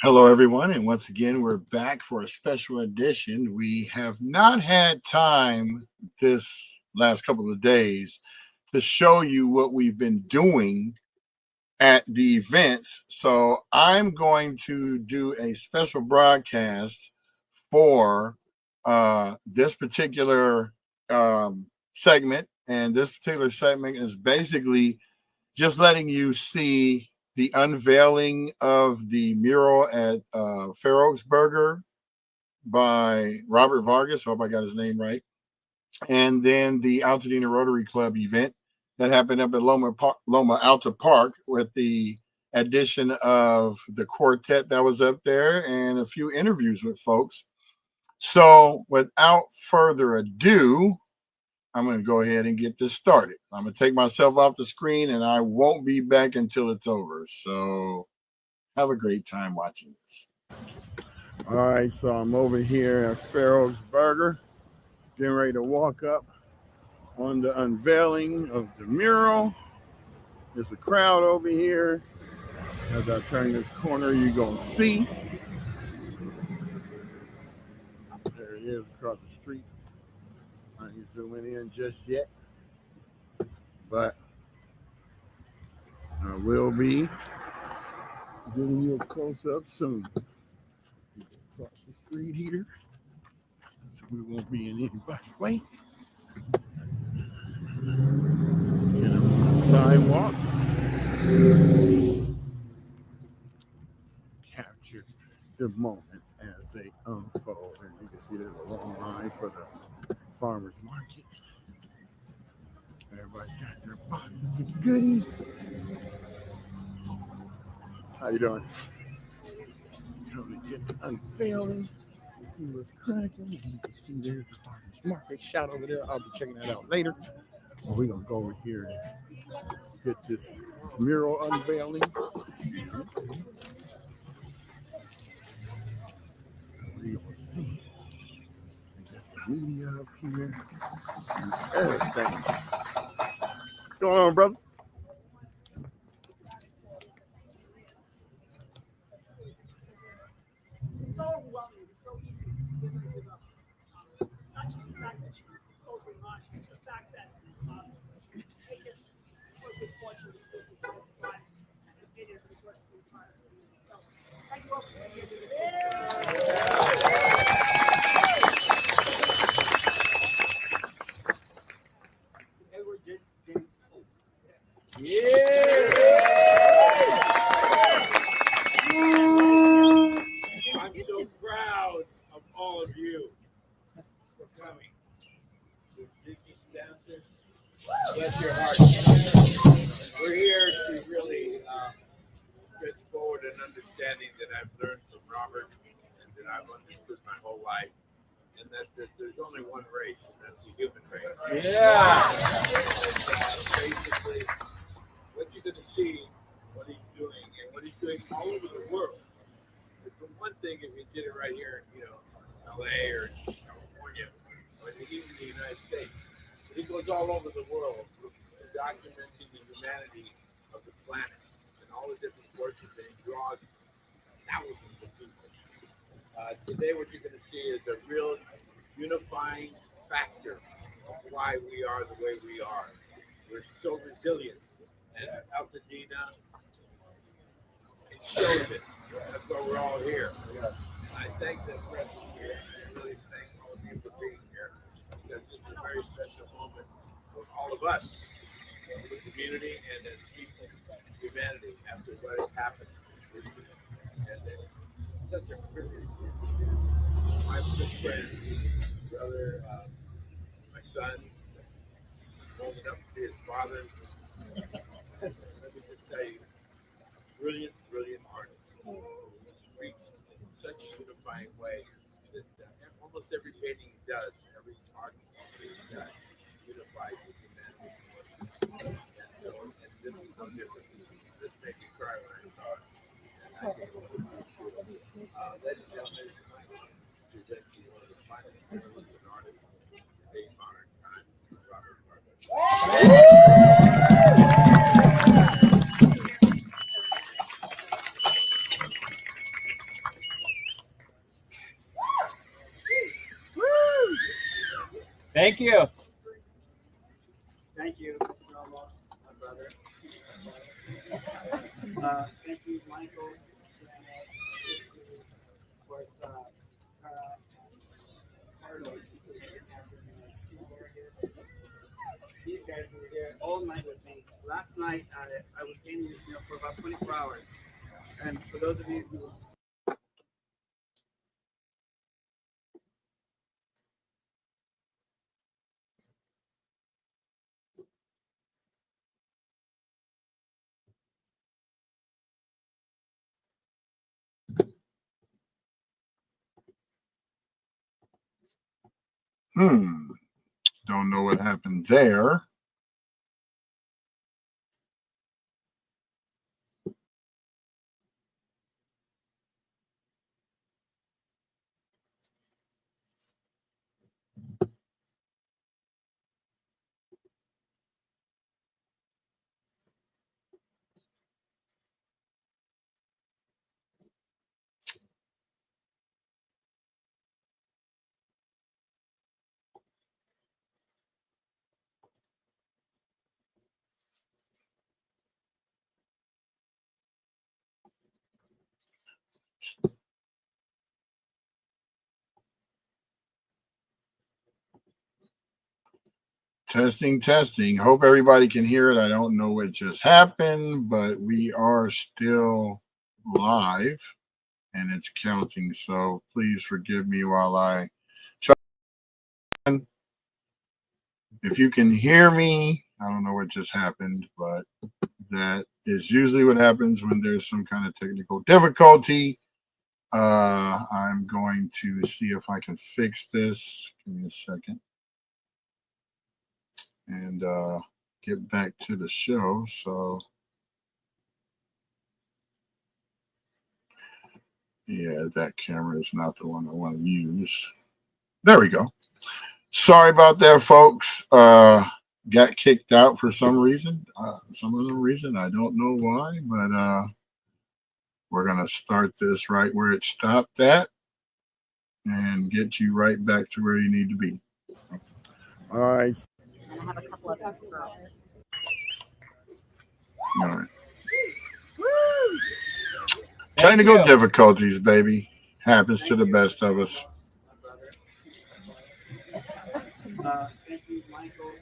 Hello, everyone, and once again, we're back for a special edition. We have not had time this last couple of days to show you what we've been doing at the events. So I'm going to do a special broadcast for this particular segment. And this particular segment is basically just letting you see the unveiling of the mural at Fair Oaks Burger by Robert Vargas. I hope I got his name right. And then the Altadena Rotary Club event that happened up at Loma Alta Park with the addition of the quartet that was up there and a few interviews with folks. So without further ado, I'm going to go ahead and get this started. I'm going to take myself off the screen and I won't be back until it's over. So have a great time watching this. All right, so I'm over here at Fair Oaks Burger, getting ready to walk up on the unveiling of the mural. There's a crowd over here. As I turn this corner, you're going to see. There he is across the street. I ain't zooming in just yet, but I will be giving you a close-up soon. Across the street here, so we won't be in anybody's way. Get on the sidewalk. Capture the moments as they unfold. And you can see there's a long line for the farmer's market. Everybody's got their boxes of goodies. How you doing? Come to get the unveiling, see what's cracking. You can see there's the farmer's market shot over there. I'll be checking that out later. Well, we're gonna go over here and get this mural unveiling. We're gonna see. We got the media up here and everything. What's going on, brother? So overwhelming. It's so easy to give up. Not just the fact that she was so much, the fact that they get so good fortune to live this life and it is resources to retire. So thank you all for being here. Edward did. I'm so proud of all of you for coming. Bless your heart. We're here to really get forward an understanding that I've learned from Robert and that I've understood my whole life, and that there's only one race, and that's the human race. Yeah. Basically, what you're going to see, what he's doing, and what he's doing all over the world. For one thing, if he did it right here in, LA or California, or even the United States, but he goes all over the world documenting the humanity of the planet and all the different forces that he draws thousands of people. Today, what you're going to see is a real unifying factor of why we are the way we are. We're so resilient, and Altadena shows it. That's why we're all here. I thank the press here. I really thank all of you for being here, because this is a very special moment for all of us, the community, and as people, humanity, after what has happened. And it's such a privilege. My good friend, brother, my son, old enough to be his father. Let me just tell you, brilliant artist. Speaks in such a unifying way that almost every painting he does, every art he does, unifies with humanity. And this is no different. This made me cry when I saw it. Ladies and gentlemen, I present to you one of the finest artists in today's modern time, Robert Vargas. Thank you, Michael, for Carlos. These guys were here all night with me. Last night, I was painting this mural for about 24 hours. And for those of you who Don't know what happened there. Testing, testing. Hope everybody can hear it. I don't know what just happened, but we are still live and it's counting. So please forgive me while I try. If you can hear me, I don't know what just happened, but that is usually what happens when there's some kind of technical difficulty. I'm going to see if I can fix this. Give me a second. And get back to the show. So yeah, that camera is not the one I want to use. There we go. Sorry about that, folks. Got kicked out for some reason. Some other reason. I don't know why, but we're going to start this right where it stopped at and get you right back to where you need to be. All right. And I have a couple of referrals. All right. Technical difficulties, baby. Happens to the best of us. thank you, Michael,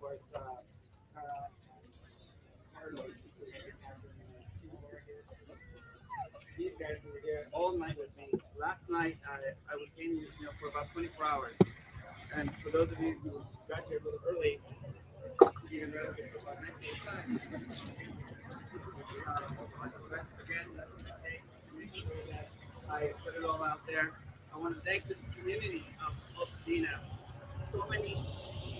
for Carlos. These guys were here all night with me. Last night, I was painting this mural for about 24 hours. And for those of you who got here a little early, you can read it about 19. Again, that's what it takes to make sure that I put it all out there. I want to thank this community of Altadena. So many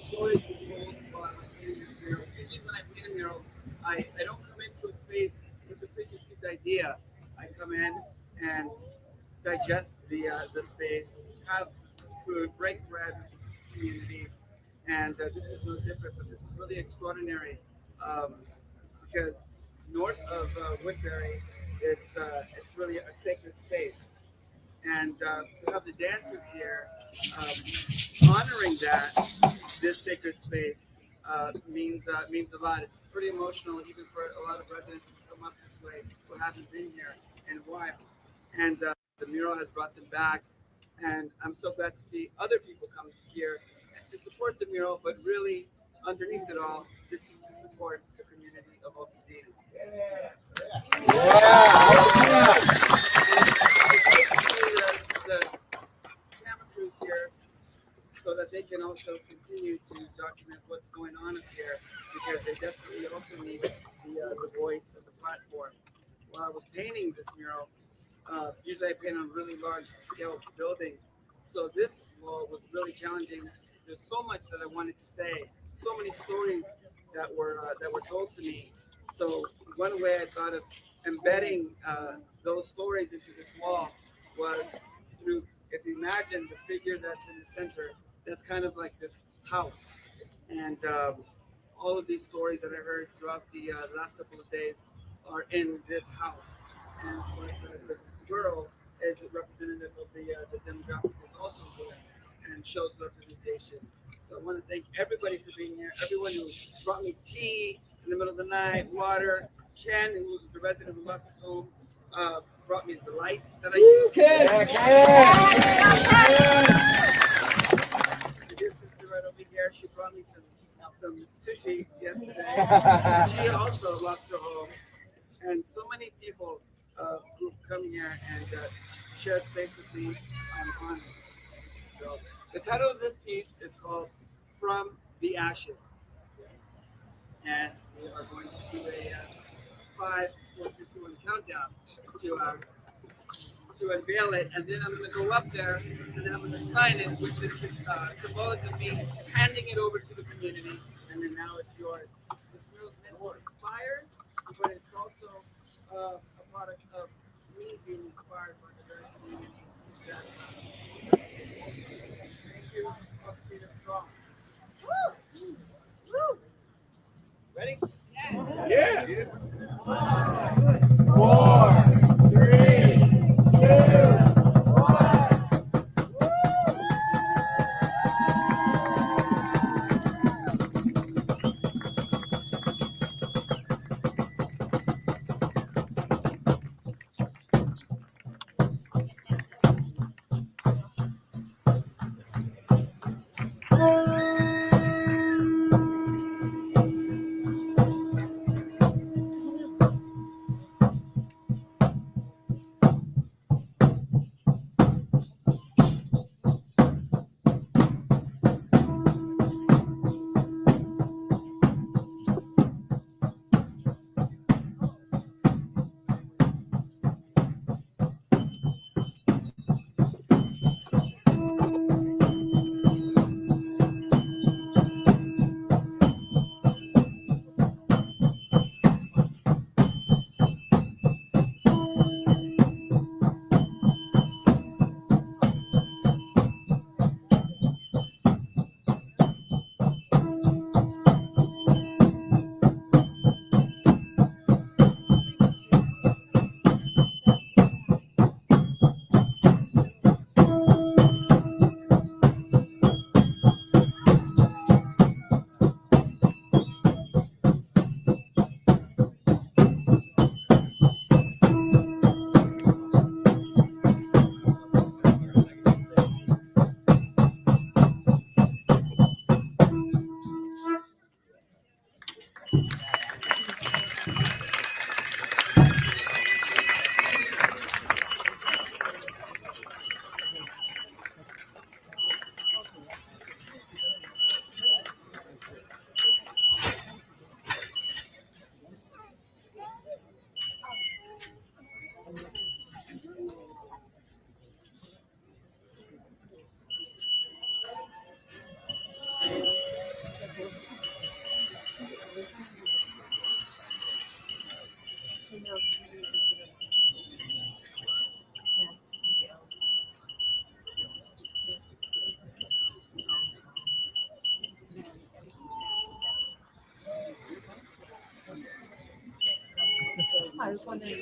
stories were told while I was painting this mural. Usually when I paint a mural, I don't come into a space with a preconceived idea. I come in and digest the space, have food, break bread with the community, and this is no different, but this is really extraordinary because north of Woodbury, it's really a sacred space, and to have the dancers here honoring this sacred space means a lot. It's pretty emotional, even for a lot of residents who come up this way who haven't been here in a while, and the mural has brought them back, and I'm so glad to see other people come here to support the mural, but really underneath it all, this is to support the community of Altadena. The camera crews here so that they can also continue to document what's going on up here, because they desperately also need the voice of the platform. While I was painting this mural, usually I paint on really large scale buildings, so this wall was really challenging. There's so much that I wanted to say, so many stories that were told to me. So one way I thought of embedding those stories into this wall was through, if you imagine the figure that's in the center, that's kind of like this house, and all of these stories that I heard throughout the last couple of days are in this house. And of course, the girl is a representative of the demographic that's also there and shows representation. So I want to thank everybody for being here, everyone who brought me tea in the middle middle of the night, water. Ken, who was a resident who lost his home, brought me the lights that I use. My dear sister right over here, she brought me some sushi yesterday. She also lost her home. And so many people who come here and share space with me on it. So the title of this piece is called From the Ashes. And we are going to do a 5, 4, 3, 2, 1 countdown to unveil it. And then I'm going to go up there and then I'm going to sign it, which is symbolic of me handing it over to the community. And then now it's yours. This mural's meant to inspire, but it's also a product of me being inspired by the very community. Thank you. Altadena strong. Woo! Ready? Yeah. 4, 3, 2, 1. I was wondering.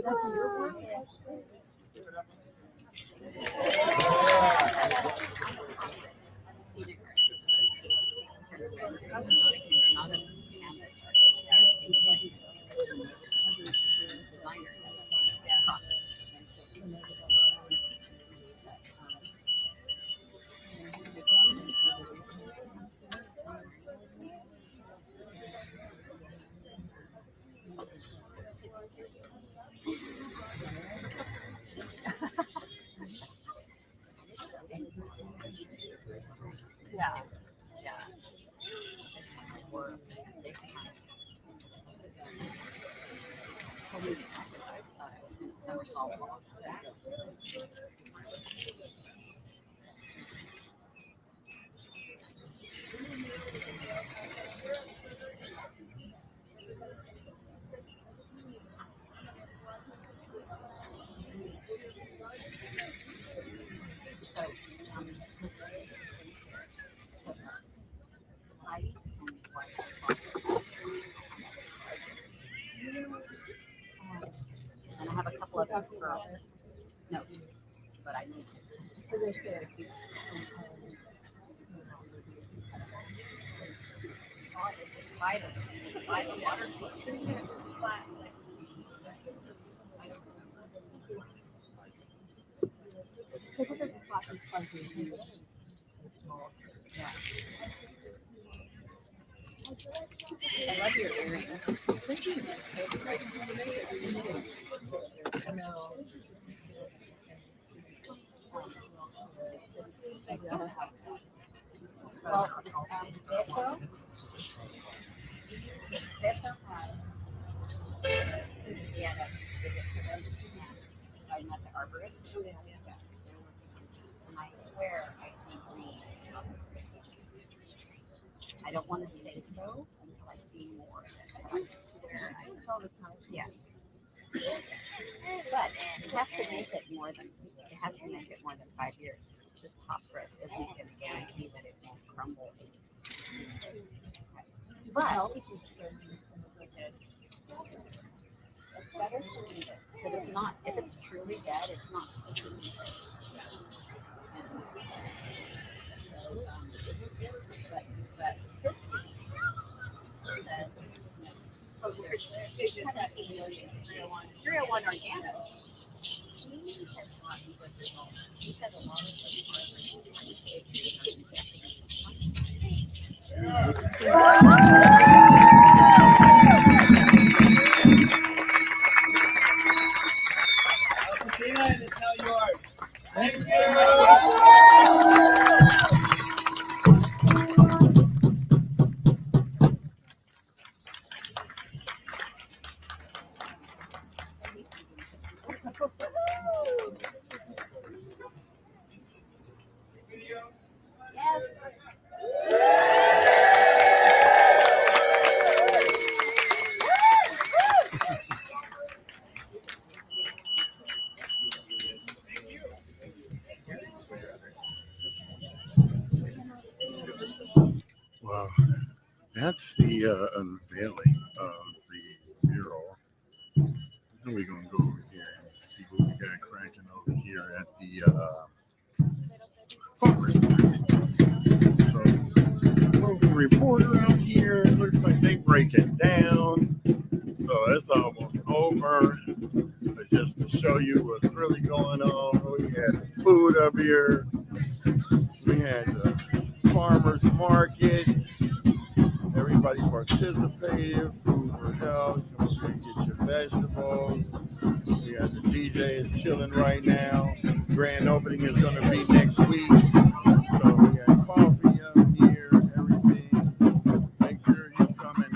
That's your work? thought I was going to somersault off. So, height and wide. And I have a couple of referrals. No, but I need to. By the water flow. Yeah. I love your earrings. It's so bright. Well, Beto has, yeah, that's good for them. I met the arborist. Yeah, they're working on it. And I swear I see green on the Christmas tree. I don't want to say so until I see more of it. But I swear yeah. But it has to make it more than 5 years. It's just top growth isn't going to guarantee that it won't crumble. But it's better to leave it. But it's not, if it's truly dead, it's not supposed to leave it. But this says, it's kind of 301 organic. He has gotten good results. He said a lot of Altadena is now yours. Thank you. Wow, that's the unveiling of the mural. Then we're gonna go over here and see what we got cracking over here at the farmers market. So, local reporter out here. It looks like they break it down. So it's almost over. But just to show you what's really going on, we had food up here. We had the farmers market. Everybody participated. Food for health. Come up here and get your vegetables. We got the DJ is chilling right now. Grand opening is going to be next week. So we got coffee up here, everything. Make sure you come and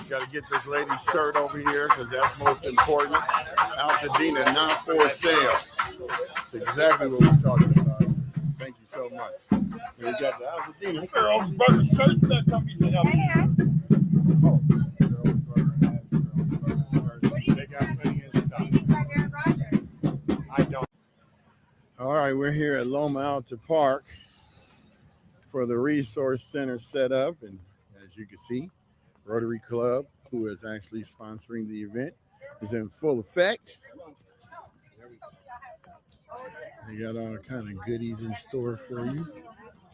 got to get this lady's shirt over here because that's most important. Altadena, not for sale. That's exactly what we're talking about. Thank you so much. We got the Altadena girls' brother shirts that come to help. Oh, girls' brother hats, girls' brother shirts. They got plenty in stock. I don't. All right, we're here at Loma Alta Park for the Resource Center setup, and as you can see, Rotary Club, who is actually sponsoring the event, is in full effect. They got all kind of goodies in store for you.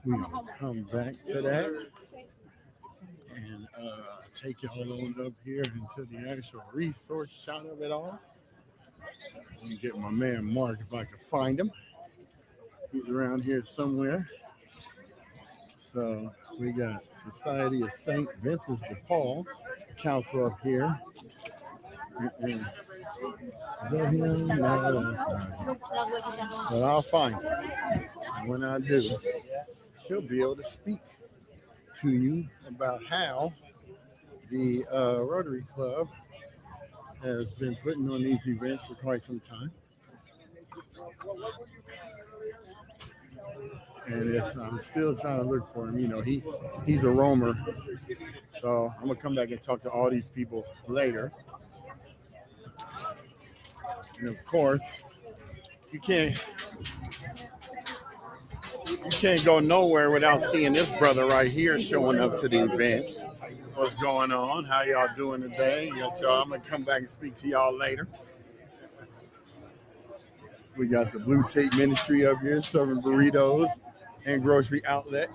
We're gonna come back to that and take y'all on up here into the actual resource shot of it all. Let me get my man Mark if I can find him. He's around here somewhere. So we got Society of St. Vincent de Paul Council up here. Is that him? No, that's not him. But I'll find him. And when I do, he'll be able to speak to you about how the Rotary Club has been putting on these events for quite some time. And I'm still trying to look for him. You know, he's a roamer. So I'm gonna come back and talk to all these people later. And of course, you can't go nowhere without seeing this brother right here showing up to the events. What's going on? How y'all doing today? Y'all, I'm gonna come back and speak to y'all later. We got the Blue Tape Ministry up here serving burritos and grocery outlet.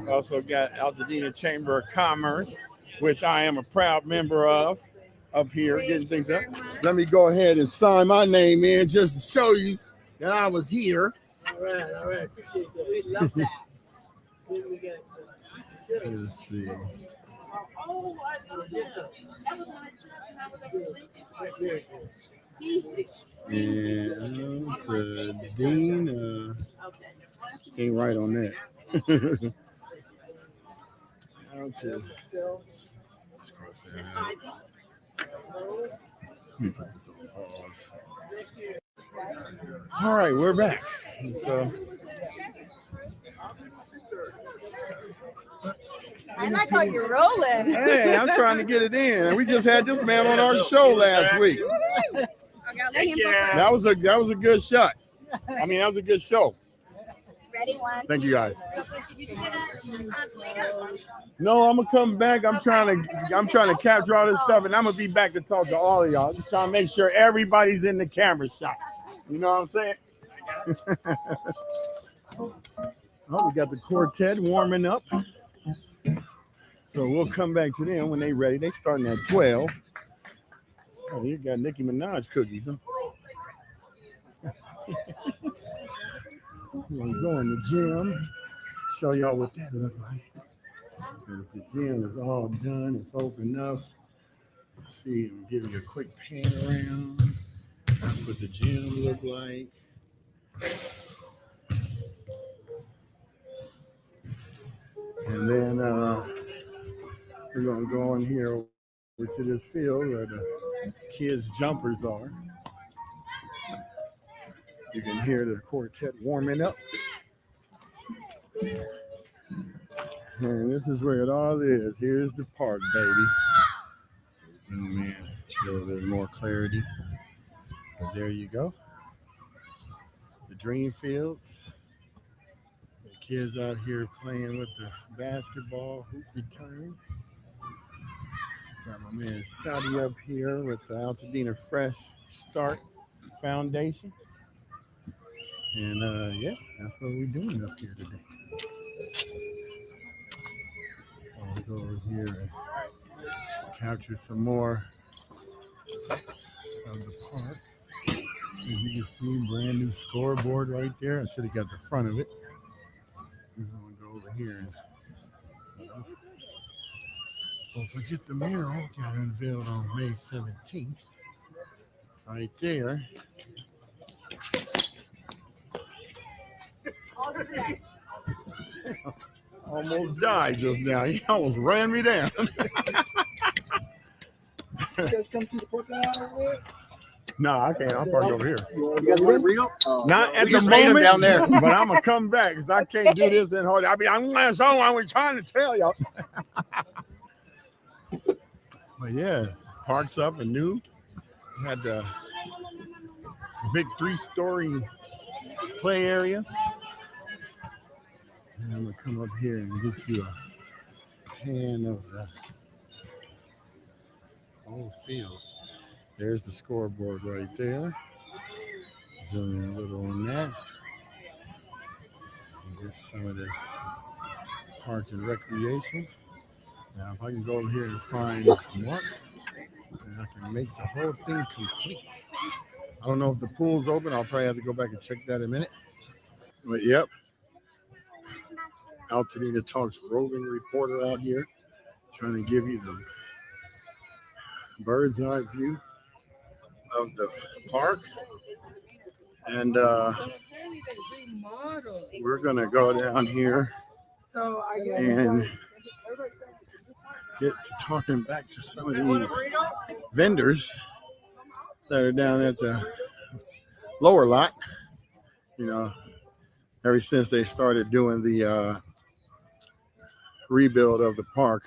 Also got Altadena Chamber of Commerce, which I am a proud member of, up here getting things up. Let me go ahead and sign my name in just to show you that I was here. All right. Appreciate that. We love that. Let's see. Oh, I love that. That was my church and I was at the police department. And Dean, ain't right on that. Let's cross that out. Let me put this on pause. All right, we're back. And so I like how you're rolling. hey, I'm trying to get it in. And we just had this man on our show last week. Okay, let him go first. That was a good shot. I mean, that was a good show. Ready, one. Thank you guys. No, I'm gonna come back. I'm trying to capture all this stuff, and I'm gonna be back to talk to all of y'all. Just trying to make sure everybody's in the camera shot. You know what I'm saying? Oh, we got the quartet warming up. So we'll come back to them when they're ready. They starting at 12. Oh, you got Nicki Minaj cookies, huh? We're gonna go in the gym, show y'all what that looks like. Because the gym is all done, it's open up. See, I'm giving you a quick pan around. That's what the gym look like. And then we're gonna go in here over to this field where the kids' jumpers are. You can hear the quartet warming up. And this is where it all is. Here's the park, baby. Zoom in, a little bit more clarity. But there you go. The dream fields. The kids out here playing with the basketball hoop return. Got my man Saudi up here with the Altadena Fresh Start Foundation. And yeah, that's what we're doing up here today. So we'll go over here and capture some more of the park. As you can see, brand new scoreboard right there. I should have got the front of it. I'm going to go over here and don't forget the mural got unveiled on May 17th. Right there. Almost died just now. He almost ran me down. You guys come to the parking lot over there? No, I can't. I'm parked over here. You guys want to real? Not at we the just made 'em moment, down there. but I'm gonna come back because I can't do this in hold. I was trying to tell y'all. But yeah, park's up and new. We had the big 3-story play area. And I'm gonna come up here and get you a pan of the old fields. There's the scoreboard right there. Zoom in a little on that. And get some of this park and recreation. Now, if I can go over here and find Mark, then I can make the whole thing complete. I don't know if the pool's open. I'll probably have to go back and check that in a minute. But yep. Altadena Talks roving reporter out here, trying to give you the bird's eye view of the park. And we're gonna go down here and get to talking back to some of these vendors that are down at the lower lot. You know, ever since they started doing the rebuild of the park,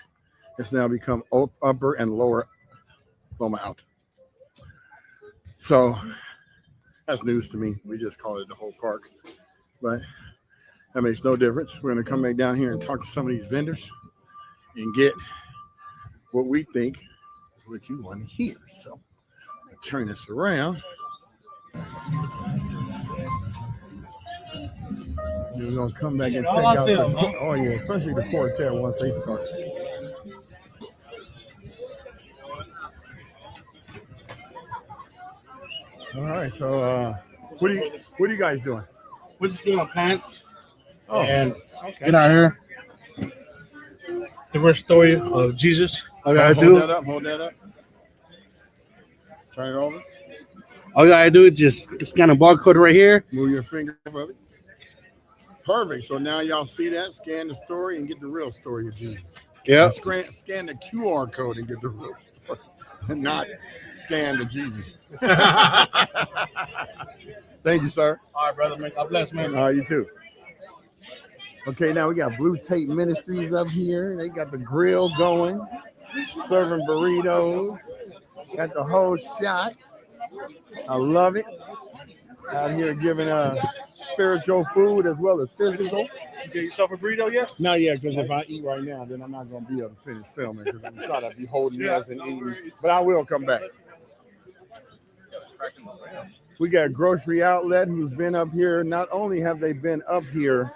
it's now become upper and lower Loma Alta. So that's news to me. We just call it the whole park, but that makes no difference. We're going to come back down here and talk to some of these vendors and get what we think is what you want to hear. So I'll turn this around. We're going to come back and check out the, especially the quartet once they start. All right, so what are you guys doing? We're just getting our pants and okay. get out here. The real story of Jesus. Hold that up. Turn it over. All you gotta do is just scan a barcode right here. Move your finger above it. Perfect. So now y'all see that. Scan the story and get the real story of Jesus. Yeah. Scan the QR code and get the real story. And not scan the Jesus. Thank you, sir. All right, brother. God bless, man. You too. Okay, now we got Blue Tape Ministries up here. They got the grill going, serving burritos. Got the whole shot. I love it. Out here giving spiritual food as well as physical. You get yourself a burrito yet? Not yet, because if I eat right now, then I'm not going to be able to finish filming because I'm trying to be holding this and eating. But I will come back. We got Grocery Outlet who's been up here. Not only have they been up here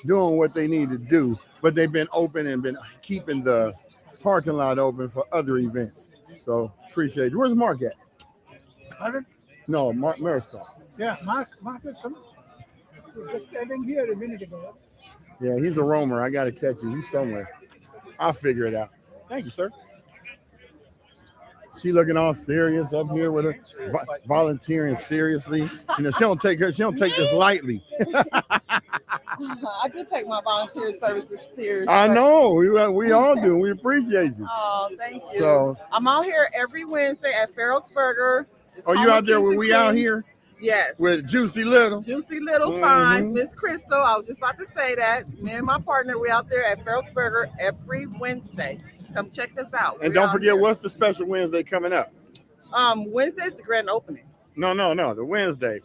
doing what they need to do, but they've been open and been keeping the parking lot open for other events. So appreciate it. Where's Mark at? Pardon? No, Mark Marisol. Yeah, Mark is just standing here a minute ago. Yeah, he's a roamer. I got to catch him. He's somewhere. I'll figure it out. Thank you, sir. She looking all serious up here with her volunteering seriously. You know, she don't take this lightly. I do take my volunteer services seriously. I know. We all do. We appreciate you. Oh, thank you. So I'm out here every Wednesday at Farrell's Burger. are you out there when we out here? Yes. With Juicy Little. Juicy Little Finds, Miss Crystal. I was just about to say that. Me and my partner, we out there at Farrell's Burger every Wednesday. Come check us out. And don't forget, what's the special Wednesday coming up? Wednesday's the grand opening. No. The Wednesday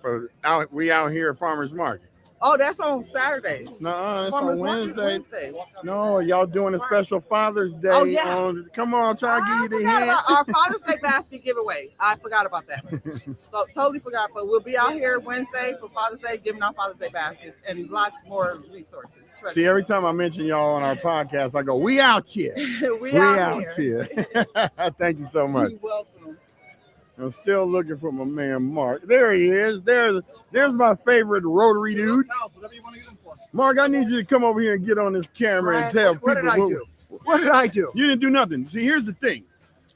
we out here at Farmers Market. Oh, that's on Saturdays. No, it's Farmers on Market's Wednesday. No, y'all doing a special Father's Day. Oh, yeah. Come on, try to give you the hand. Our Father's Day basket giveaway. I forgot about that. So totally forgot. But we'll be out here Wednesday for Father's Day, giving out Father's Day baskets and lots more resources. See, every time I mention y'all on our podcast, I go, we out here. we out here. Thank you so much. You're welcome. I'm still looking for my man Mark. There he is. There's my favorite Rotary dude. Mark, I need you to come over here and get on this camera and tell people. What did I do? What did I do? You didn't do nothing. See, here's the thing.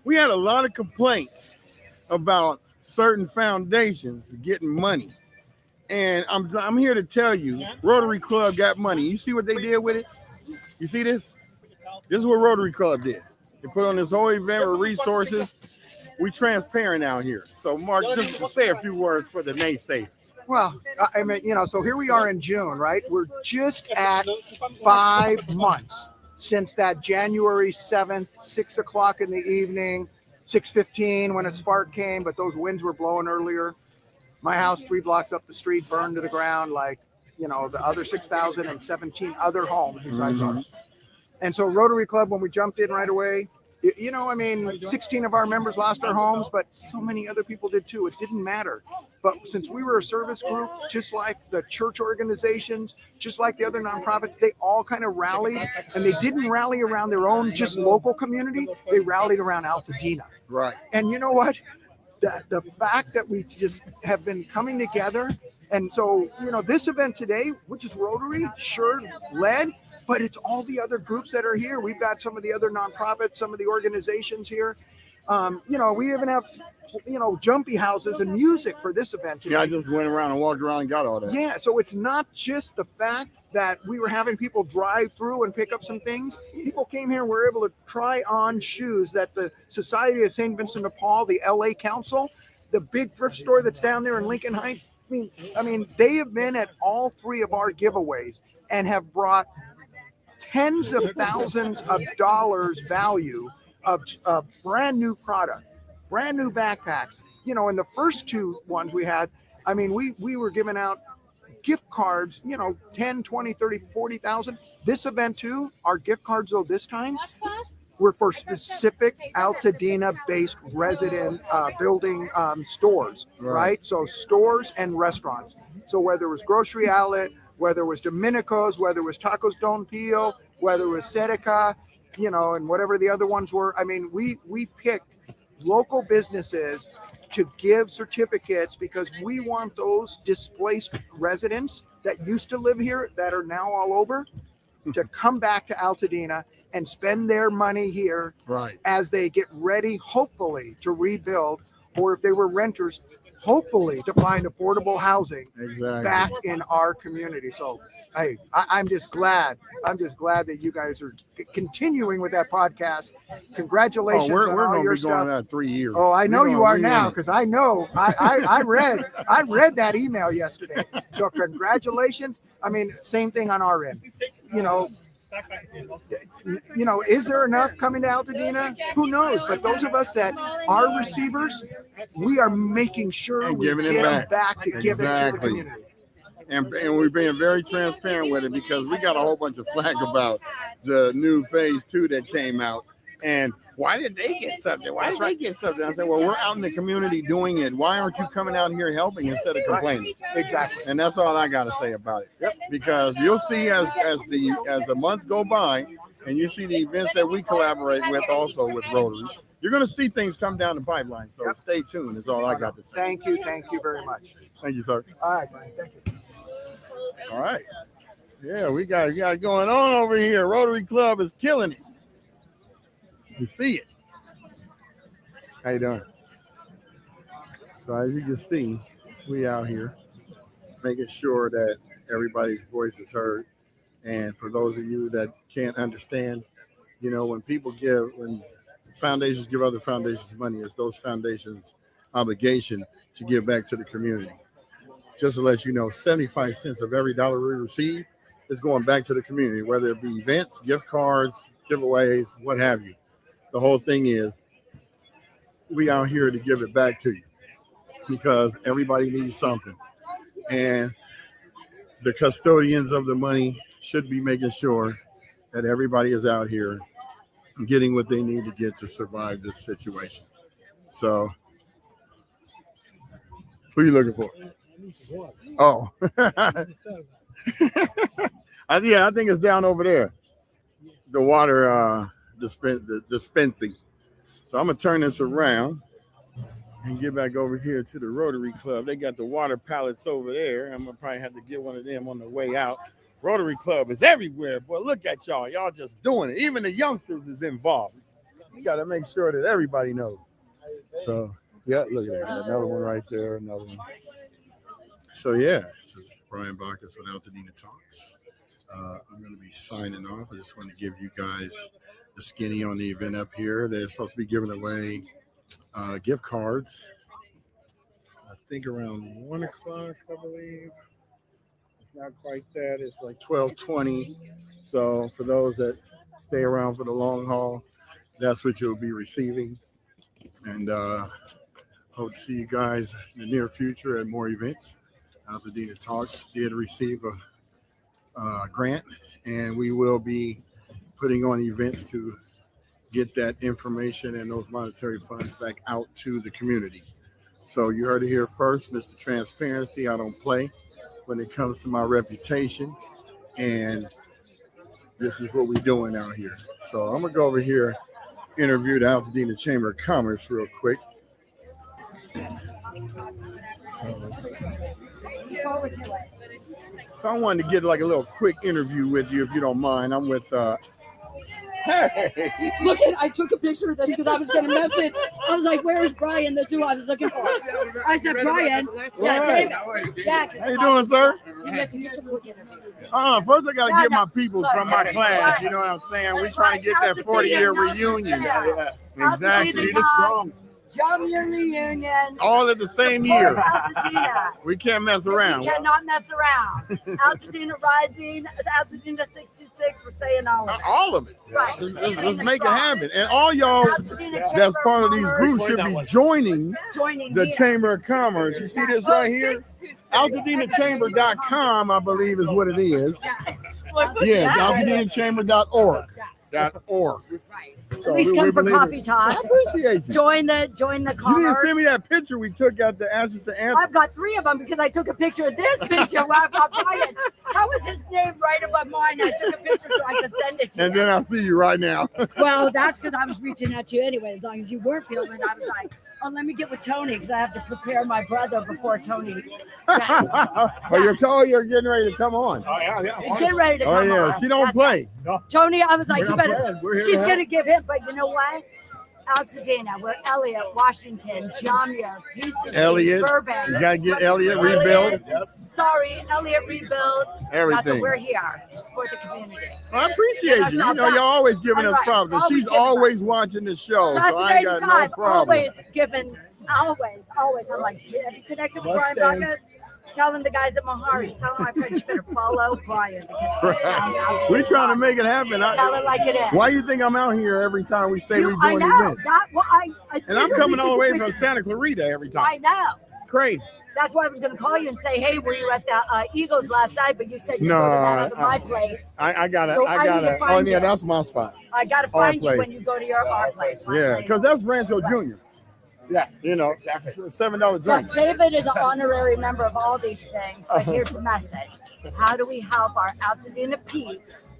We had a lot of complaints about certain foundations getting money. And I'm here to tell you, Rotary Club got money. You see what they did with it? You see this? This is what Rotary Club did. They put on this whole event with resources. We transparent out here. So, Mark, just say a few words for the naysayers. Well, I mean, so here we are in June, right? We're just at 5 months since that January 7th, 6 o'clock in the evening, 6:15 when a spark came, but those winds were blowing earlier. My house 3 blocks up the street burned to the ground like, the other 6,017 other homes besides ours. And so Rotary Club, when we jumped in right away, 16 of our members lost their homes, but so many other people did too. It didn't matter. But since we were a service group, just like the church organizations, just like the other nonprofits, they all kind of rallied, and they didn't rally around their own just local community. They rallied around Altadena. Right. And you know what? The fact that we just have been coming together. And so, this event today, which is Rotary, sure, led, but it's all the other groups that are here. We've got some of the other nonprofits, some of the organizations here. We even have, jumpy houses and music for this event today. Yeah, I just went around and walked around and got all that. Yeah, so it's not just the fact that we were having people drive through and pick up some things. People came here and were able to try on shoes that the Society of St. Vincent de Paul, the LA Council, the big thrift store that's down there in Lincoln Heights. I mean, they have been at all 3 of our giveaways and have brought tens of thousands of dollars value of brand new product, brand new backpacks. You know, in the first 2 ones we had, I mean, we were giving out gift cards, you know, 10, 20, 30, 40,000. This event too, our gift cards though this time were for specific Altadena-based resident building stores, right? So stores and restaurants. So whether it was Grocery Outlet, whether it was Domenico's, whether it was Tacos Don Pio, whether it was Sedeca, you know, and whatever the other ones were. I mean, we picked local businesses to give certificates because we want those displaced residents that used to live here that are now all over to come back to Altadena and spend their money here as they get ready, hopefully, to rebuild, or if they were renters, hopefully to find affordable housing back in our community. So hey, I'm just glad that you guys are continuing with that podcast. Congratulations. We're on all going to your be stuff. going out 3 years. Oh, I know you are now, because I know I read that email yesterday. So congratulations. I mean, same thing on our end. You know, is there enough coming to Altadena? Who knows? But those of us that are receivers, we are making sure And we giving it give back. back to give it to the Exactly. community. And we're being very transparent with it because we got a whole bunch of flack about the new phase 2 that came out. And why did they get something? Why did they get something? I said, well, we're out in the community doing it. Why aren't you coming out here helping instead of complaining? Exactly. And that's all I got to say about it. Yep. Because you'll see as the months go by, and you see the events that we collaborate with also with Rotary, you're going to see things come down the pipeline. So stay tuned. Is all I got to say. Thank you very much. Thank you, sir. All right, Brian, thank you. All right. Yeah, we got going on over here. Rotary Club is killing it. You see it. How you doing? So as you can see, we out here making sure that everybody's voice is heard. And for those of you that can't understand, you know, when foundations give other foundations money, it's those foundations' obligation to give back to the community. Just to let you know, 75 cents of every dollar we receive is going back to the community, whether it be events, gift cards, giveaways, what have you. The whole thing is we out here to give it back to you because everybody needs something. And the custodians of the money should be making sure that everybody is out here getting what they need to get to survive this situation. So, who are you looking for? Oh, I think it's down over there. The water dispensing. So I'm gonna turn this around and get back over here to the Rotary Club. They got the water pallets over there. I'm gonna probably have to get one of them on the way out. Rotary Club is everywhere, boy. Look at y'all. Y'all just doing it. Even the youngsters is involved. We got to make sure that everybody knows. So, yeah, look at that. Another one right there. Another one. So, yeah, this is Brian Bacchus with Altadena Talks. I'm going to be signing off. I just want to give you guys the skinny on the event up here. They're supposed to be giving away gift cards. I think around 1 o'clock, I believe. Not quite that. It's like 12:20. So for those that stay around for the long haul, that's what you'll be receiving. And hope to see you guys in the near future at more events. Altadena Talks did receive a grant, and we will be putting on events to get that information and those monetary funds back out to the community. So you heard it here first, Mr. Transparency. I don't play when it comes to my reputation, and this is what we're doing out here. So I'm gonna go over here, interview the Altadena Chamber of Commerce real quick. So I wanted to get like a little quick interview with you, if you don't mind. I'm with Hey. Look at, I took a picture of this because I was going to message. I was like, where's Brian? That's who I was looking for. I said, Brian. Yeah, Right. David. Yeah. How you doing, sir? Yes, you get your quick interview. First I gotta Yeah, get no, my people look, from my right, class. right. You know what I'm saying? We're That's trying to right. get that 40-year Altadena, reunion. Altadena. Exactly. Altadena Jump reunion. All at the same Support year. Altadena. We can't mess We around. cannot mess around. Altadena Rising, Altadena 626, we're saying all of it. All of it. Right. Let's make it happen. And all y'all Altadena that's Chamber part of of these Commerce groups should be joining joining the here. Chamber of Commerce. You see this right here? AltadenaChamber.com, I believe, is what it is. Yes. Yeah, AltadenaChamber.org. .org. Right. So At least we come for believe coffee it. talks. I appreciate you. Join the You didn't commerce. send me that picture we took at the Ashes to Anthem. I've got 3 of them because I took a picture of this picture where I've got Brian. How was his name right above mine? I took a picture so I could send it to And you. then I see you right now. Well, that's because I was reaching out to you anyway. As long as you weren't filming, I was like, oh, let me get with Tony because I have to prepare my brother before Tony. Oh, you're getting ready to come on. He's getting ready to Oh, come yeah, on. she don't That's play. right. Tony, I was like, We're you not better. playing. We're here She's to help. going to give him, but you know what? Altadena, we're Elliott, Washington, Jamia, PCC, Elliott. Burbank. You got to get Elliott rebuilt. Sorry, Elliott rebuild. That's Everything. what we're here to support the community. I appreciate you. You know, you're always giving us Right. props. And Always she's giving always watching the show, so I ain't got no 1985, problem. always given, always. I'm like, have you connected with Brian Bacchus? Telling the guys at Mahari's, telling my friends, you better follow Brian. because We trying to make it happen. Tell it like it is. Why you think I'm out here every time we say we I doing know. events? That, well, I And I'm literally coming all the took a way from picture. Santa Clarita every time. I know. Crazy. That's why I was going to call you and say, hey, were you at the Eagles last night? But you said you No, go to that other my place. I gotta, So I I need gotta. to find Oh yeah, you. that's my spot. I got to Our find you place. when you go to our place. my Yeah, place. because that's Rancho Junior. Yeah. You know, $7 drink. Look, David is an honorary member of all these things, but here's the message. How do we help our Altadena peeps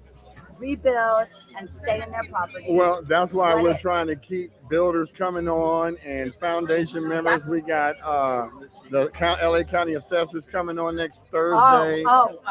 rebuild and stay in their property? Well, that's why Let we're it. trying to keep builders coming on and foundation members. We got the LA County Assessors coming on next Thursday.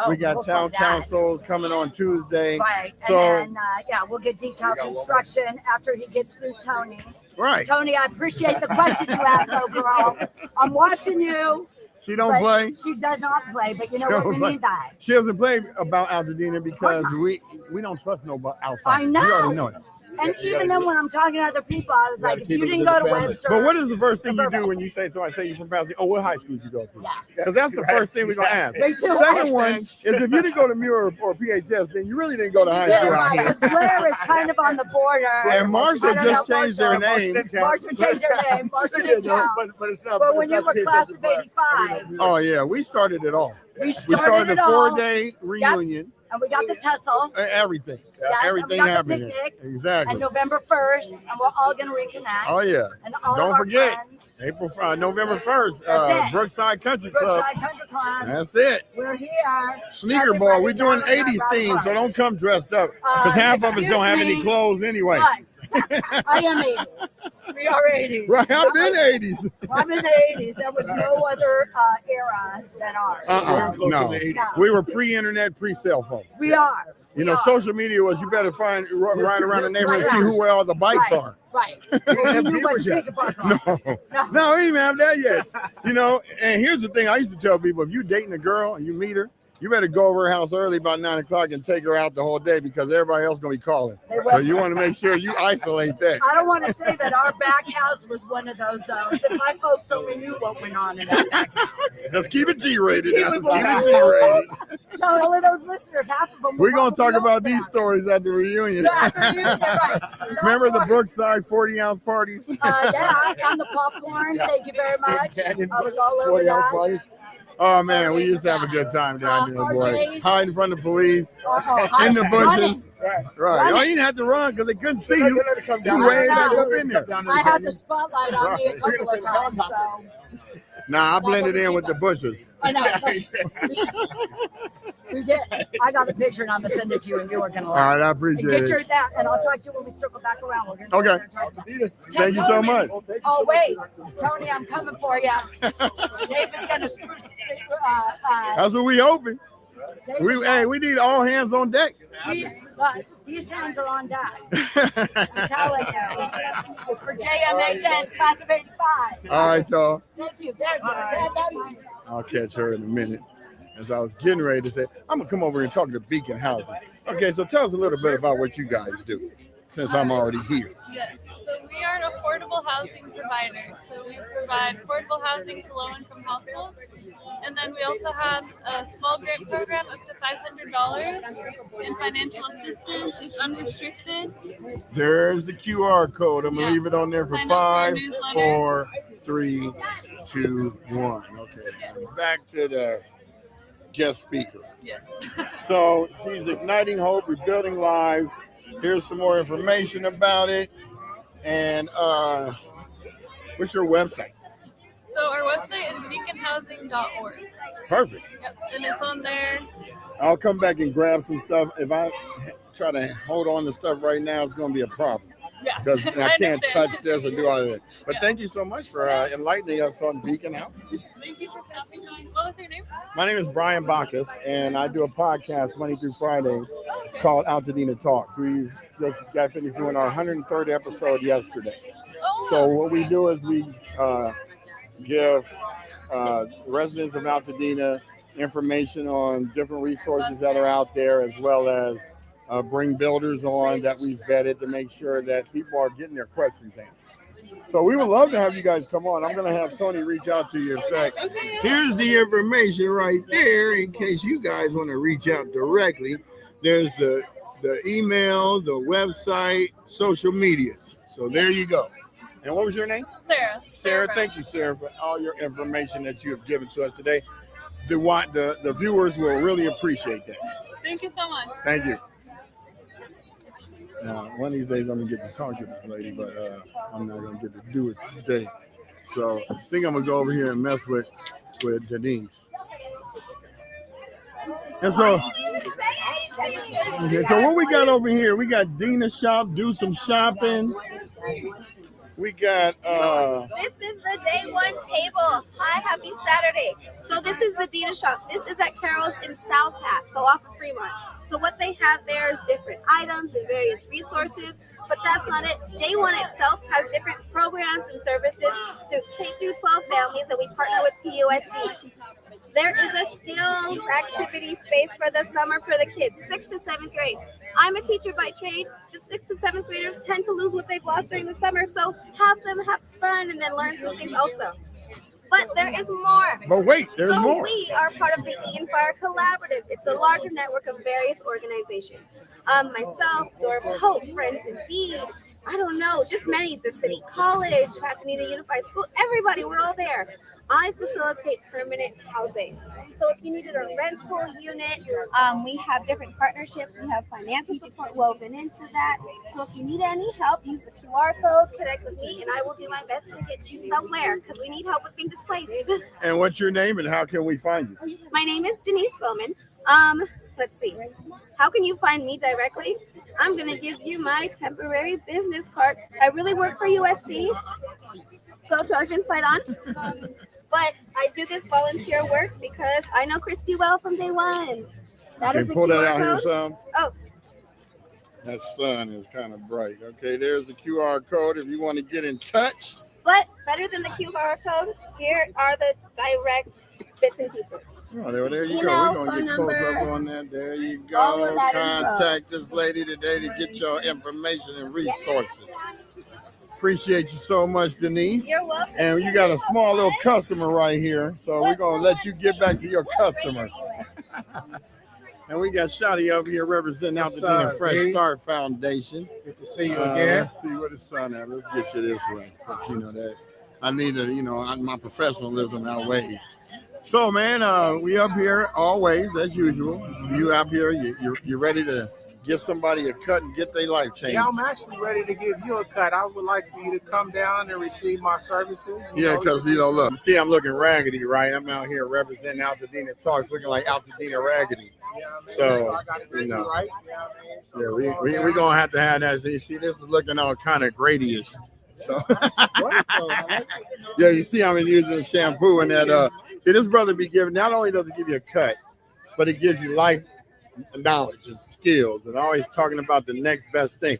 We got we'll town put that. councils coming on Tuesday. Right. So- And then, we'll get decal construction after he gets through Tony. Right. Tony, I appreciate the question you asked, though, girl. I'm watching you. She don't but play. She does not play, but you know She what? don't We play. need that. She doesn't play about Altadena because not. we don't trust nobody outside. I know. You already know that. And even then, when I'm talking to other people, I was like, if you didn't go to Webster. But what is the first thing you do Burbank. when you say somebody say you from Pasadena? Oh, what high school did you go to? Yeah. Because that's the first thing we're gonna ask. Me too. Second one is if you didn't go to Mural or PHS, then you really didn't go to high Yeah, school out right. here. Because Blair is kind of on the border. And Marshall I don't just know, changed their Marshall. name. Marshall changed their name. Marshall didn't count. But it's not. But when you were class of 85, Oh yeah, we started it all. we We started started it a all. 4-day reunion. And we got the tussle. Everything. Yes, and we Everything got the happening. picnic. Exactly. And November 1st, and we're all going to reconnect. Oh yeah. And all Don't of our forget, friends, November 1st, That's it. Brookside Country Club. Brookside Country Club, That's it. we're here. Sneaker ball. We're doing Everybody 80s down themes, at so Rock don't come dressed up. Because half of us excuse don't have any me, clothes anyway. But I am 80s. We are 80s. Right, I've been 80s. I'm in the 80s. There was no other era than ours. No. We were pre-internet, pre-cell phone. We are. You know, social media was you better find right around the neighborhood and see where all the bikes Right. are. Right. We knew what street to park on. No, we didn't have that yet. You know, and here's the thing I used to tell people, if you're dating a girl and you meet her, you better go over her house early about 9 o'clock and take her out the whole day because everybody else going to be calling. They will. So you want to make sure you isolate that. I don't want to say that our back house was one of those zones. If my folks only knew what went on in that back house. Let's keep it G-rated. Keep Keep it it G-rated. Tell all of those listeners, half of them. We're going to talk about these stories at the reunion. Yeah, the reunion, right. Remember the Brookside 40-ounce parties? Yeah, and the popcorn. Thank you very much. I was all over that. Oh, man, we used to have a good time down there, boy. RJ's. Hiding from the police, Hiding, in the running. bushes. Right. Oh, you didn't have to run because they couldn't see you. You way back up in there. I had the spotlight on me a couple of times, so. Nah, I blended in with the bushes. I know. We did. I got the picture and I'm gonna send it to you, and you are gonna All laugh. right, I And appreciate get your it. that, and I'll talk to you when we circle back around. We're gonna Okay. Thank you so much. Oh wait, Tony, I'm coming for you. David's gonna spruce. That's what we hoping. We need all hands on deck. These hands are on deck. I'm telling you. For JMHS class of 85. All right, y'all. Thank you. There's I'll catch her in a minute. As I was getting ready to say, I'm gonna come over and talk to Beacon Housing. Okay, so tell us a little bit about what you guys do, since I'm already here. Yes, so we are an affordable housing provider. So we provide affordable housing to low-income households. And then we also have a small grant program up to $500 in financial assistance. It's unrestricted. There's the QR code. I'm gonna leave it on there for Sign up for our 5, newsletter. 4, 3, 2, 1. Okay, back to the guest speaker. Yes. So she's igniting hope, rebuilding lives. Here's some more information about it. And what's your website? So our website is beaconhousing.org. Perfect. Yep, and it's on there. I'll come back and grab some stuff. If I try to hold on to stuff right now, it's going to be a problem. Yeah. Because I can't understand. touch this and do all of it. But Yeah. thank you so much for enlightening us on Beacon House. Thank you for stopping by. What was your name? My name is Brian Bacchus, and I do a podcast Monday through Friday called Altadena Talks. We just got finished doing our 103rd episode yesterday. Oh, So what we do is we give residents of Altadena information on different resources that are out there, as well as bring builders on that we've vetted to make sure that people are getting their questions answered. So we would love to have you guys come on. I'm going to have Tony reach out to you in fact. Here's the information right there in case you guys want to reach out directly. There's the email, the website, social medias. So there you go. And what was your name? Sarah. Sarah, thank you, Sarah, for all your information that you have given to us today. The viewers will really appreciate that. Thank you so much. Thank you. Now, one of these days I'm gonna get to talk to this lady, but I'm not gonna get to do it today. So I think I'm gonna go over here and mess with Denise. And so, okay, so what we got over here? We got Dina Shop, do some shopping. We got This is the day one table. Hi, happy Saturday. So this is the Dina Shop. This is at Carol's in South Pass, so off of Fremont. So what they have there is different items and various resources, but that's not it. Day one itself has different programs and services to K through 12 families that we partner with PUSD. There is a skills activity space for the summer for the kids, 6th to 7th grade. I'm a teacher by trade. The 6th to 7th graders tend to lose what they've lost during the summer, so have them have fun and then learn some things also. But there is more. But wait, there's more. We are part of the Eaton Fire Collaborative. It's a larger network of various organizations. Myself, Adorable Hope, Friends Indeed, I don't know, just many, the City College, Pasadena Unified School, everybody, we're all there. I facilitate permanent housing. So if you needed a rental unit, we have different partnerships. We have financial support woven into that. So if you need any help, use the QR code, connect with me, and I will do my best to get you somewhere because we need help with being displaced. And what's your name and how can we find you? My name is Denise Bowman. Let's see. How can you find me directly? I'm going to give you my temporary business card. I really work for USC. Go Trojans, fight on. But I do this volunteer work because I know Christy well from day one. That Okay, is the pull that QR out here code. some. Oh, That sun is kind of bright. Okay, there's the QR code if you want to get in touch. but better than the QR code, here are the direct bits and pieces. Oh, there you Email, go. We're going to phone get close number, up on that. There you all go. of that info. Contact this lady today to get your information and resources. Appreciate you so much, Denise. You're welcome. And you got a small little customer right here. So we're going to let you get back to your customer. And we got Shotty over here representing Altadena Fresh Start Foundation. Good to see you again. Let's see where the sun at. Let's get you this way. But you know that I need to, my professionalism outweighs. So, man, we up here always as usual. You up here, you ready to give somebody a cut and get their life changed? Yeah, I'm actually ready to give you a cut. I would like for you to come down and receive my services. Yeah, because, look, see, I'm looking raggedy, right? I'm out here representing Altadena Talks, looking like Altadena Raggedy. So, I got to do you right. yeah, we're going to have that. You see, this is looking all kind of grady-ish. So, yeah, you see, I'm using shampoo and that. See, this brother be giving, not only does it give you a cut, but it gives you life knowledge and skills and always talking about the next best thing.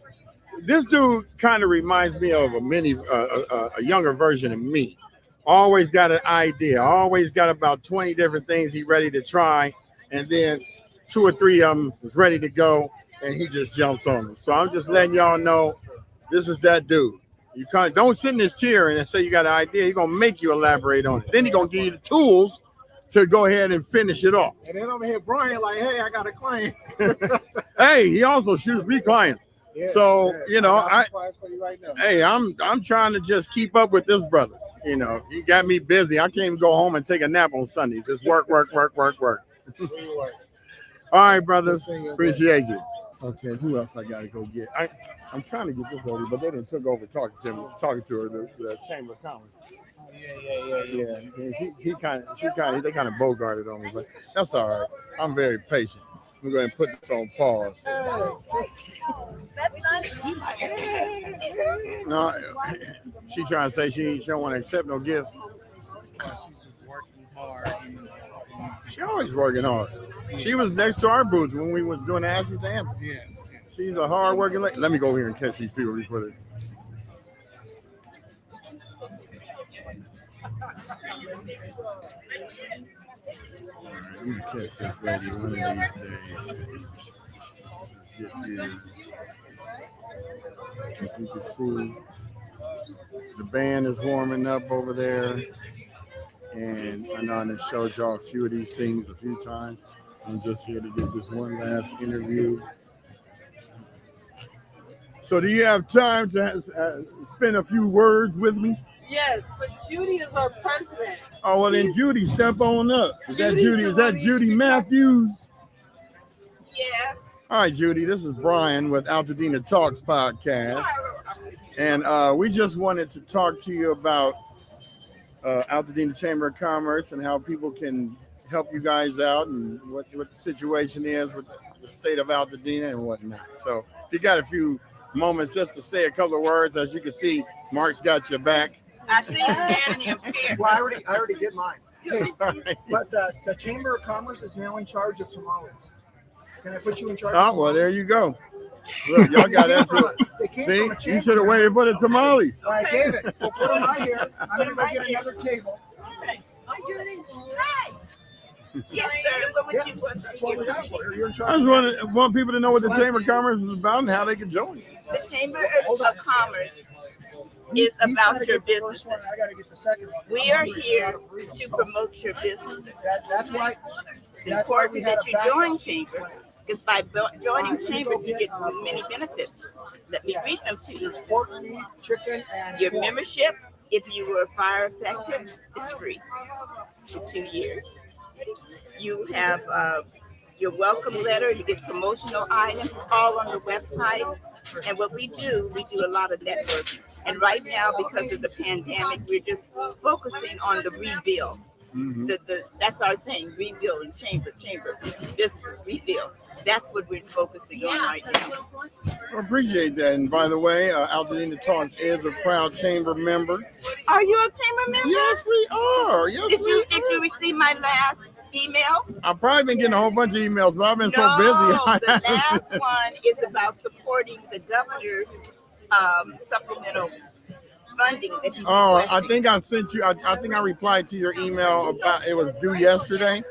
This dude kind of reminds me of a younger version of me. Always got an idea, always got about 20 different things he's ready to try, and then 2 or 3 of them is ready to go, and he just jumps on them. So I'm just letting y'all know this is that dude. You can't don't sit in this chair and say you got an idea. He's gonna make you elaborate on it. Then he's gonna give you the tools to go ahead and finish it off. And then over here, Brian, like, hey, I got a claim. Hey, he also shoots me clients. Yeah, So yeah. you know, got some clients for you right now. hey, I'm trying to just keep up with this brother. You know, he got me busy. I can't even go home and take a nap on Sundays. It's work. All right, brothers. Appreciate you. Okay, who else I gotta go get? I'm trying to get this lady, but they done took over talking to her, the Chamber of Commerce. Yeah. They kind of bogarted on me, but that's all right. I'm very patient. We're going to put this on pause. No, she trying to say she don't want to accept no gifts. She's just working hard. She always working hard. She was next to our booth when we was doing the Ashes to Amber. Yes. She's a hard working lady. Let me go over here and catch these people before they. You can catch this lady one of these days. Just get you. As you can see, the band is warming up over there. And I know I done showed y'all a few of these things a few times. I'm just here to get this one last interview. So do you have time to spend a few words with me? Yes, but Judy is our president. Oh, well then Judy, step on up. Is that Judy Matthews? Yes. All right, Judy, this is Brian with Altadena Talks podcast. And we just wanted to talk to you about Altadena Chamber of Commerce and how people can help you guys out and what the situation is with the state of Altadena and whatnot. So if you got a few moments just to say a couple of words, as you can see, Mark's got your back. I see you standing. I'm scared. Well, I already did mine. Right. But the Chamber of Commerce is now in charge of tamales. Can I put you in charge? Oh, well, there you go. Look, y'all got that too. See, you should have waited for the tamales. I gave it. We'll put them right here. I'm going to go get another table. Hi, Judy. Hi. Yes, sir. What would you want? That's what we're doing for. You're in charge. I just want people to know what the Chamber of Commerce is about and how they can join. The Chamber of Commerce is about your business. I got to get the second one. We are here to promote your business. That's right. It's important that you join Chamber, because by joining Chamber, you get many benefits. Let me read them to you. Pork, meat, chicken, and your membership, if you were fire affected, is free for 2 years. You have your welcome letter. You get promotional items. It's all on the website. And what we do a lot of networking. And right now, because of the pandemic, we're just focusing on the rebuild. Mm-hmm. That's our thing, rebuild and chamber, business, rebuild. That's what we're focusing on right now. I appreciate that. And by the way, Altadena Talks is a proud chamber member. Are you a chamber member? Yes, we are. Yes, Did you receive my last email? I've probably been getting a whole bunch of emails, but I've been so busy. The last one is about supporting the governor's supplemental funding that he's requesting. I think I sent you. I think I replied to your email about it was due yesterday.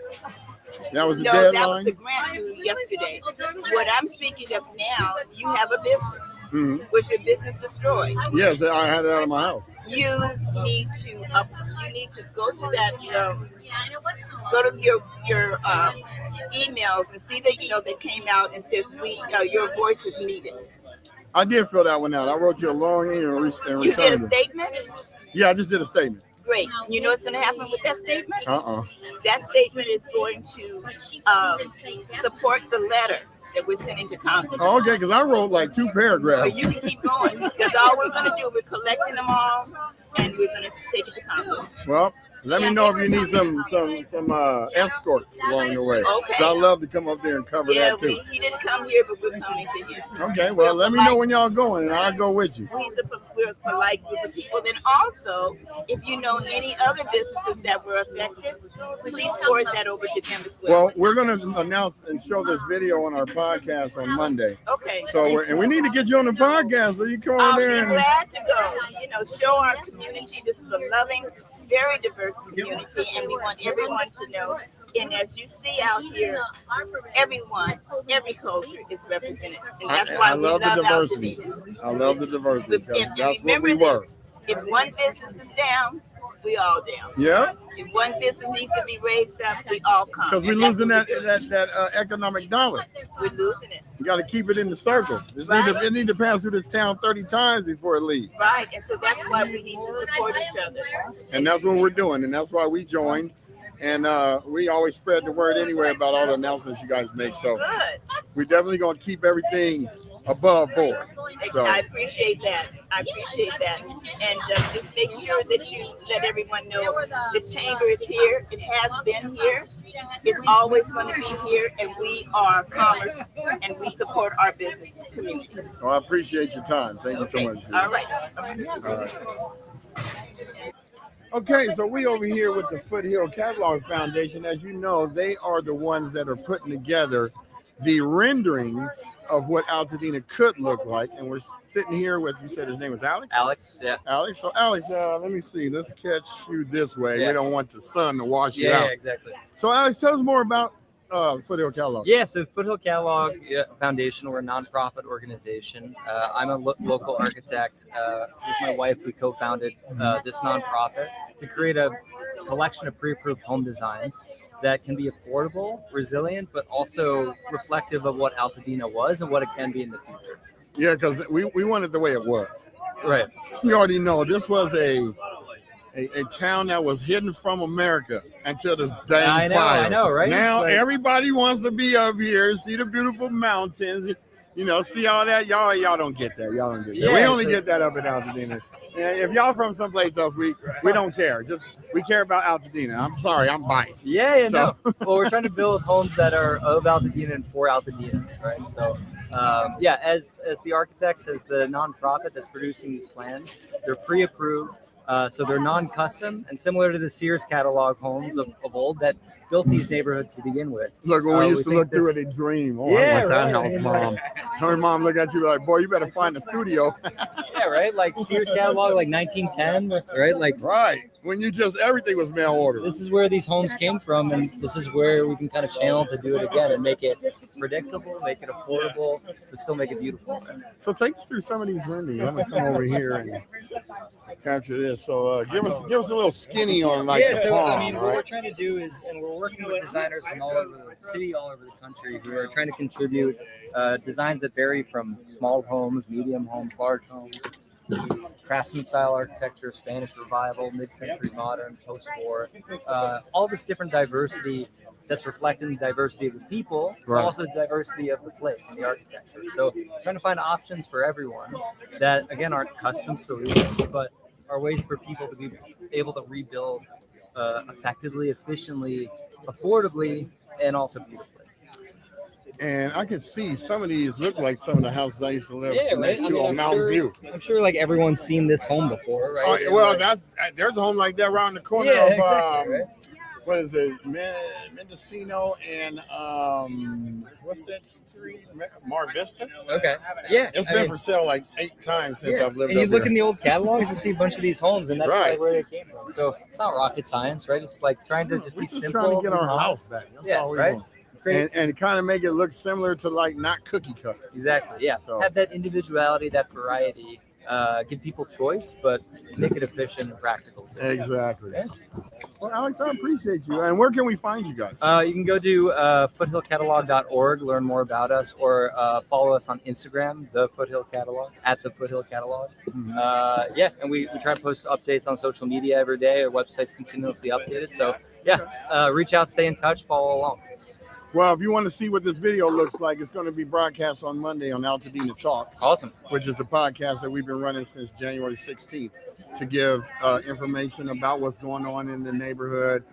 That was the deadline. That was the grant due yesterday. What I'm speaking of now, you have a business. Mm-hmm. Was your business destroyed? Yes, I had it out of my house. You need to go to that. Go to your emails and see the email that came out and says your voice is needed. I did fill that one out. I wrote you a long email and returned it. You did a statement? Yeah, I just did a statement. Great. You know what's going to happen with that statement? That statement is going to support the letter that we're sending to Congress. Oh, okay, because I wrote like 2 paragraphs. So you can keep going, because all we're going to do, we're collecting them all, and we're going to take it to Congress. Well, Let me know if you need some escorts along the way. Okay. So I'd love to come up there and cover that too. He didn't come here, but we're coming to you. Okay, well, let me know when y'all going, and I'll go with you. We're a polite group of people. Then also, if you know any other businesses that were affected, please forward that over to them as well. Well, we're going to announce and show this video on our podcast on Monday. Okay. So, and we need to get you on the podcast so you come over there. I'll be glad to go. You know, show our community this is a loving, very diverse community, and we want everyone to know. And as you see out here, everyone, every culture is represented, and that's why I love the diversity. I love the diversity. That's what we were. If one business is down, we all down. Yeah. If one business needs to be raised up, we all come. Because we're losing that economic dollar. We're losing it. You got to keep it in the circle. It need to pass through this town 30 times before it leaves. Right, and so that's why we need to support each other. And that's what we're doing, and that's why we joined. And we always spread the word anyway about all the announcements you guys make. So we're definitely going to keep everything above board. So I appreciate that. And just make sure that you let everyone know the chamber is here. It has been here. It's always going to be here. And we are commerce and we support our business community. Well, I appreciate your time. Thank you so much. All right. All right. Okay, so we over here with the Foothill Catalog Foundation. As you know, they are the ones that are putting together the renderings of what Altadena could look like. And we're sitting here with, you said his name was Alex? Alex, yeah. Alex. So Alex, let me see. Let's catch you this way. Yeah. We don't want the sun to wash you out. Yeah, exactly. So Alex, tell us more about Foothill Catalog. Yeah, so Foothill Catalog Foundation, we're a nonprofit organization. I'm a local architect. With my wife, we co-founded this nonprofit to create a collection of pre-approved home designs that can be affordable, resilient, but also reflective of what Altadena was and what it can be in the future. Yeah, because we wanted the way it was. Right. You already know this was a town that was hidden from America until this dang fire. I know, right? Now everybody wants to be up here, see the beautiful mountains, see all that. Y'all don't get that. Y'all don't get that. Yeah, we only get that up in Altadena. And if y'all from someplace else, we don't care. We care about Altadena. I'm sorry, I'm biased. Yeah, no. Well, we're trying to build homes that are of Altadena and for Altadena, right? So, as the architects, as the nonprofit that's producing these plans, they're pre-approved. So they're non-custom and similar to the Sears catalog homes of old that built these neighborhoods to begin with. Look, when we used to look through it and dream. Oh, yeah, I want that house, Mom. Her mom look at you like, boy, you better find a studio. Yeah, right? Like Sears catalog, like 1910, right? Right. When everything was mail order. This is where these homes came from, and this is where we can kind of channel to do it again and make it predictable, make it affordable, but still make it beautiful. So take us through some of these renderings. I'm gonna come over here and capture this. So give us a little skinny on the palm. What we're trying to do is, and we're working with designers from all over the city, all over the country, who are trying to contribute designs that vary from small homes, medium homes, large homes, craftsman style architecture, Spanish revival, mid-century modern, post-war, all this different diversity that's reflecting the diversity of the people. It's also the diversity of the place and the architecture. So trying to find options for everyone that, again, aren't custom solutions, but are ways for people to be able to rebuild effectively, efficiently, affordably, and also beautifully. And I can see some of these look like some of the houses I used to live next to on I'm Mountain sure, View. I'm sure like everyone's seen this home before, right? Well, there's a home like that around the corner of exactly, right? What is it, Mendocino and what's that street? Mar Vista? Okay. Yeah. It's been for sale like 8 times since I've lived and you up look here. in the old catalogs to see a bunch of these homes, and that's like where they came from. So it's not rocket science, right? It's like trying to just be simple. Trying to get our house back. That's all we right. want. And kind of make it look similar to like not cookie cutter. Exactly. Yeah. So have that individuality, that variety. Give people choice, but make it efficient and practical. Exactly. Yeah. Well, Alex, I appreciate you. And where can we find you guys? You can go to foothillcatalog.org, learn more about us, or follow us on Instagram, The Foothill Catalog, at The Foothill Catalog. Mm-hmm. And we try to post updates on social media every day. Our website's continuously updated. So, reach out, stay in touch, follow along. Well, if you want to see what this video looks like, it's going to be broadcast on Monday on Altadena Talks. Awesome. Which is the podcast that we've been running since January 16th to give information about what's going on in the neighborhood,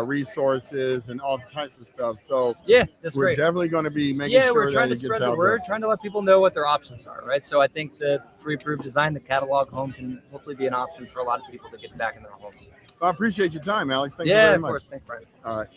resources, and all types of stuff. So yeah, that's we're great. definitely going to be making sure we're trying that to it gets spread the out word, there. trying to let people know what their options are, right? So I think the pre-approved design, the catalog home, can hopefully be an option for a lot of people to get back in their homes. I appreciate your time, Alex. Thank you Yeah, very of much. course. Thanks, Brian. All right.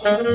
Thank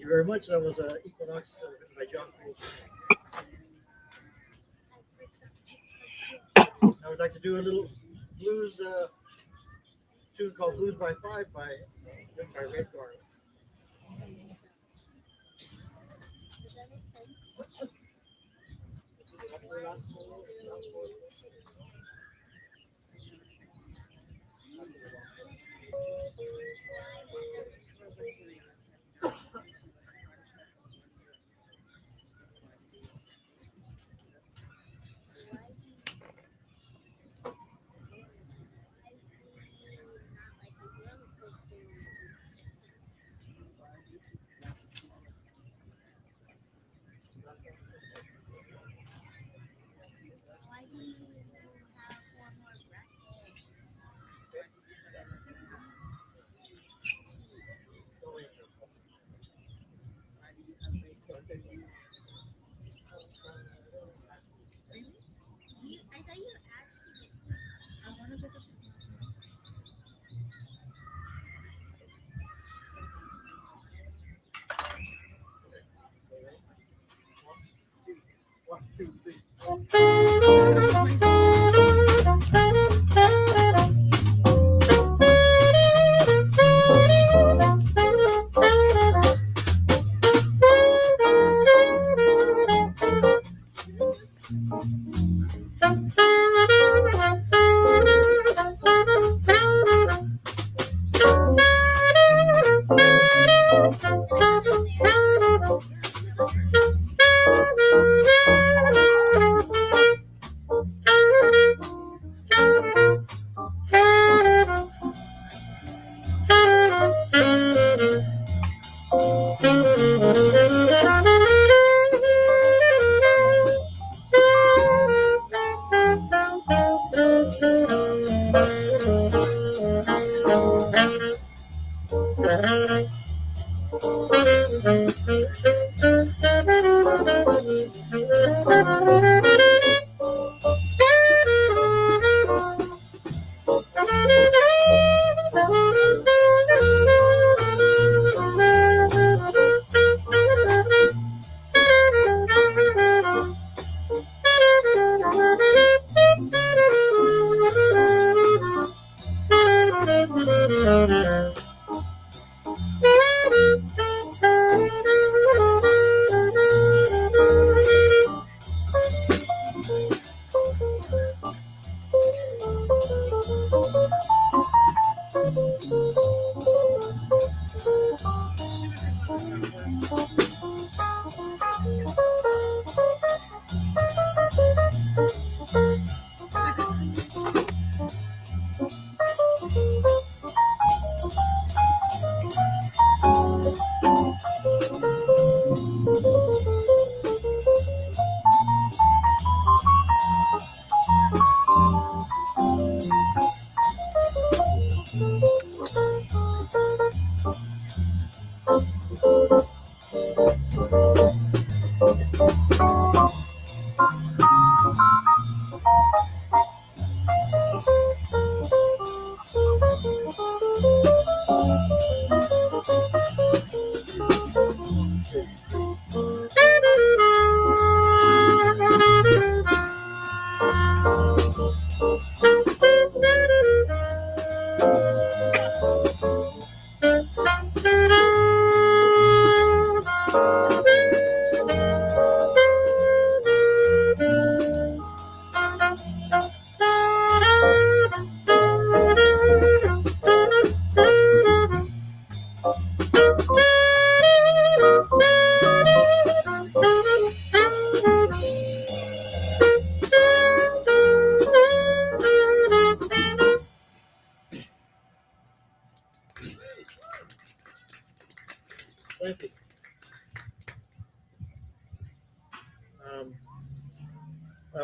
you very much. That was Equinox written by John Cole. I would like to do a little blues tune called Blues by Five by Red Garland. Thank you.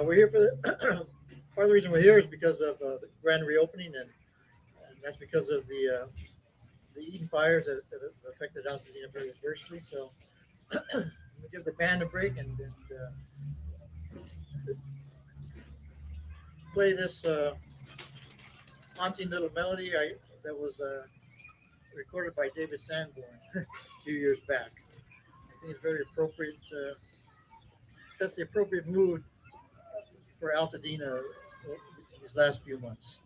We're here for the part of the reason we're here is because of the grand reopening, and that's because of the Eden fires that affected Altadena very adversely. So we give the band a break and play this haunting little melody that was recorded by David Sanborn a few years back. I think it's very appropriate, sets the appropriate mood for Altadena these last few months.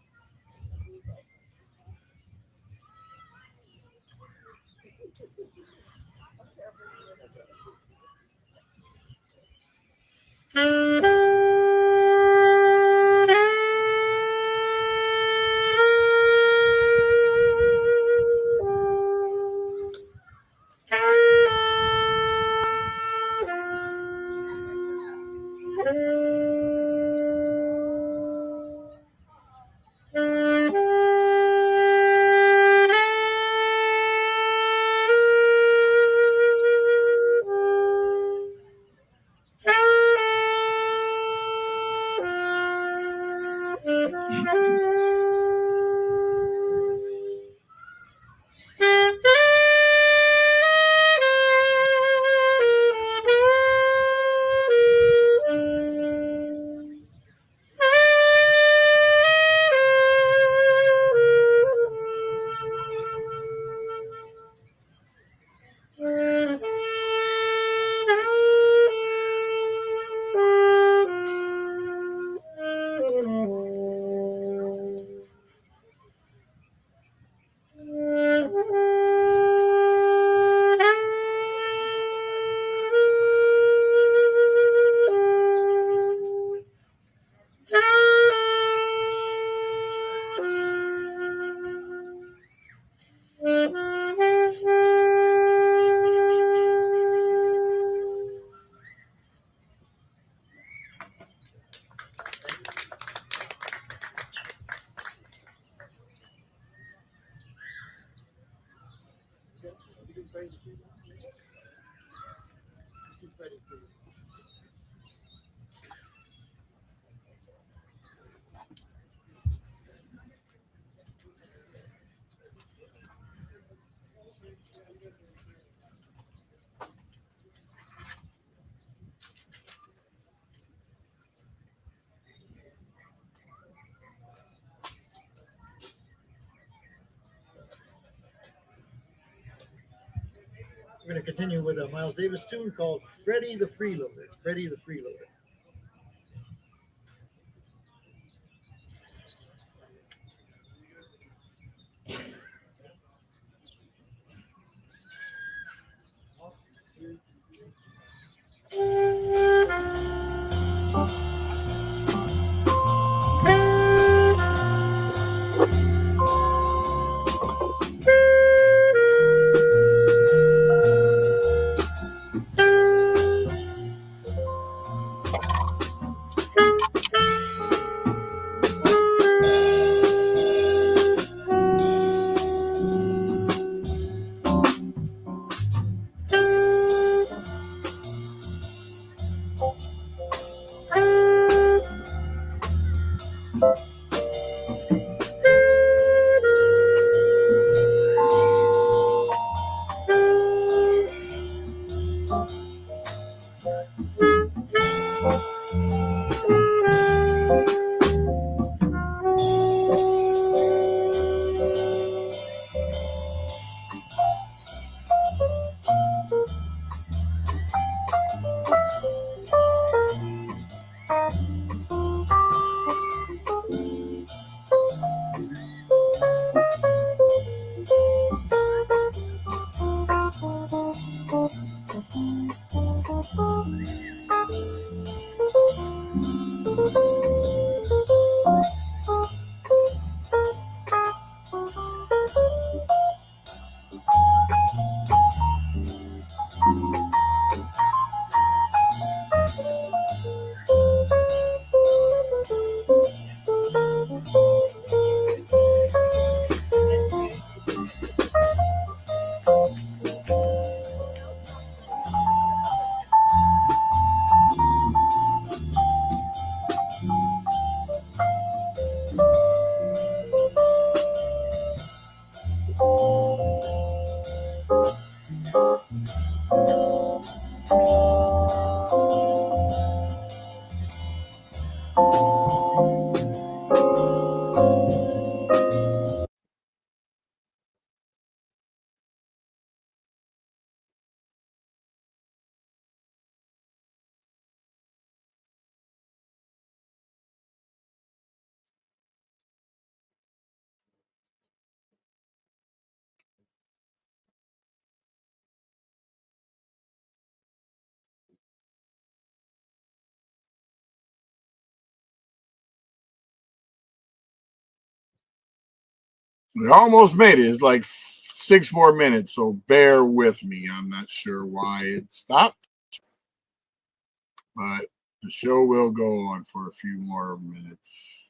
We're going to continue with a Miles Davis tune called Freddie the Freeloader. Freddie the Freeloader. We almost made it. It's like 6 more minutes, so bear with me. I'm not sure why it stopped, but the show will go on for a few more minutes.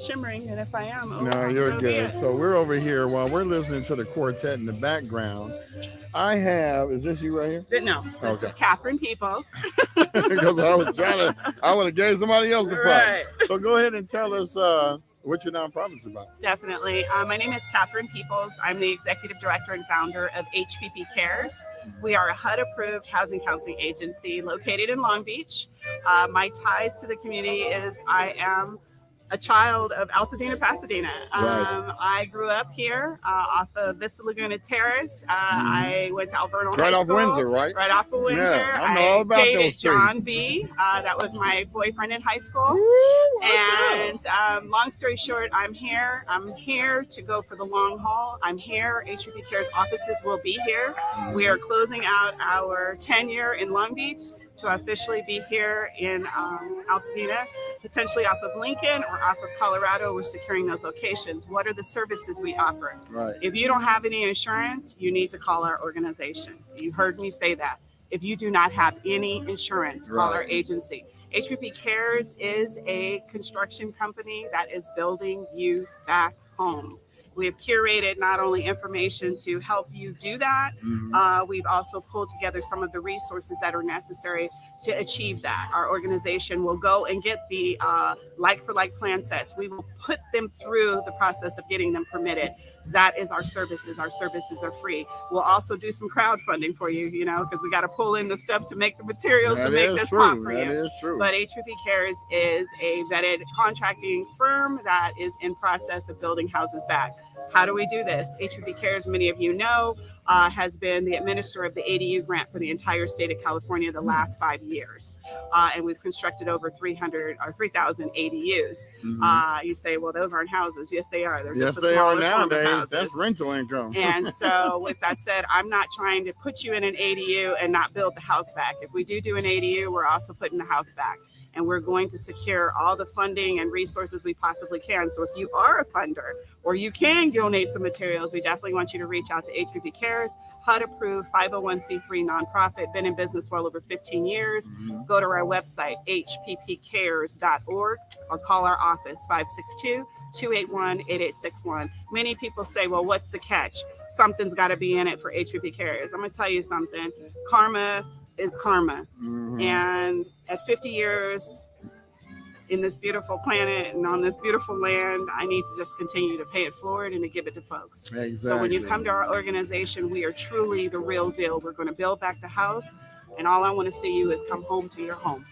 Shimmering, and if I am, oh, No, you're so be good. it. So we're over here while we're listening to the quartet in the background. I have, is this you right here? No, this Okay. is Catherine Peoples. Because I was trying to, I would have gave somebody else the prize. Right. So go ahead and tell us what your nonprofit's about. Definitely. My name is Catherine Peoples. I'm the executive director and founder of HPP Cares. We are a HUD-approved housing counseling agency located in Long Beach. My ties to the community is I am a child of Altadena, Pasadena. Right. I grew up here off of Vista Laguna Terrace. I went to Alvernal Right High off School. Windsor, right? Right off of Windsor. Yeah, I know all about dated those John streets. B. That was my boyfriend in high school. And long story short, I'm here. I'm here to go for the long haul. I'm here. HPP Cares offices will be here. We are closing out our tenure in Long Beach to officially be here in Altadena, potentially off of Lincoln or off of Colorado. We're securing those locations. What are the services we offer? Right. If you don't have any insurance, you need to call our organization. You heard me say that. If you do not have any insurance, call our agency. HPP Cares is a construction company that is building you back home. We have curated not only information to help you do that, we've also pulled together some of the resources that are necessary to achieve that. Our organization will go and get the like-for-like plan sets. We will put them through the process of getting them permitted. That is our services. Our services are free. We'll also do some crowdfunding for you, you know, because we got to pull in the stuff to make the materials to make this pop for you. That is true. But HPP Cares is a vetted contracting firm that is in process of building houses back. How do we do this? HPP Cares, many of you know, has been the administrator of the ADU grant for the entire state of California the last 5 years. And we've constructed over 3,000 ADUs. You say, well, those aren't houses. Yes, they are. They're Yes, just the they are smallest form of nowadays. houses. That's rental income. And so with that said, I'm not trying to put you in an ADU and not build the house back. If we do an ADU, we're also putting the house back. And we're going to secure all the funding and resources we possibly can. So if you are a funder or you can donate some materials, we definitely want you to reach out to HPP Cares, HUD-approved 501c3 nonprofit, been in business well over 15 years. Go to our website, hppcares.org, or call our office, 562-281-8861. Many people say, well, what's the catch? Something's got to be in it for HPP Cares. I'm going to tell you something. Karma is karma. And at 50 years in this beautiful planet and on this beautiful land, I need to just continue to pay it forward and to give it to folks. Exactly. So when you come to our organization, we are truly the real deal. We're going to build back the house, and all I want to see you is come home to your home.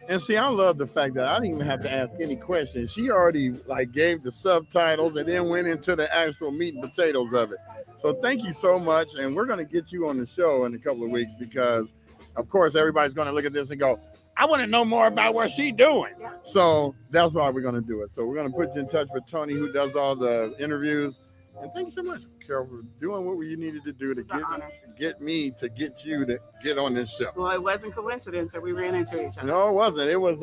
And see, I love the fact that I didn't even have to ask any questions. She already gave the subtitles and then went into the actual meat and potatoes of it. So thank you so much. And we're going to get you on the show in a couple of weeks because, of course, everybody's going to look at this and go, I want to know more about what she's doing. So that's why we're going to do it. So we're going to put you in touch with Tony, who does all the interviews. And thank you so much, Carol, for doing what you needed to do to get me to get you to get on this show. Well, it wasn't coincidence that we ran into each other. No, it wasn't. It was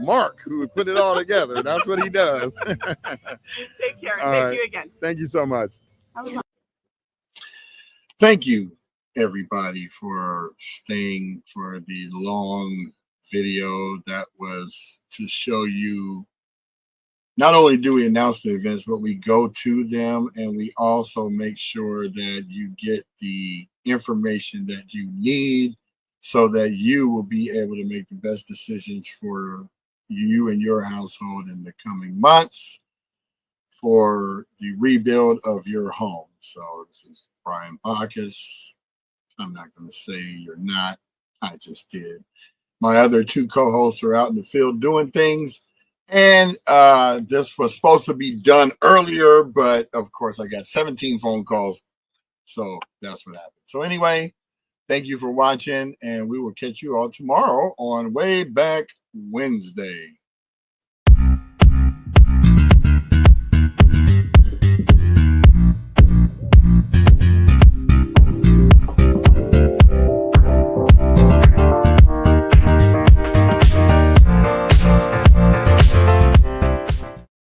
Mark who put it all together. That's what he does. Take care. All Thank right. you again. Thank you so much. Thank you, everybody, for staying for the long video that was to show you not only do we announce the events, but we go to them and we also make sure that you get the information that you need so that you will be able to make the best decisions for you and your household in the coming months for the rebuild of your home. So this is Brian Bacchus. I'm not going to say you're not. I just did. My other two co-hosts are out in the field doing things. And this was supposed to be done earlier, but of course I got 17 phone calls. So that's what happened. So anyway, thank you for watching, and we will catch you all tomorrow on Way Back Wednesday.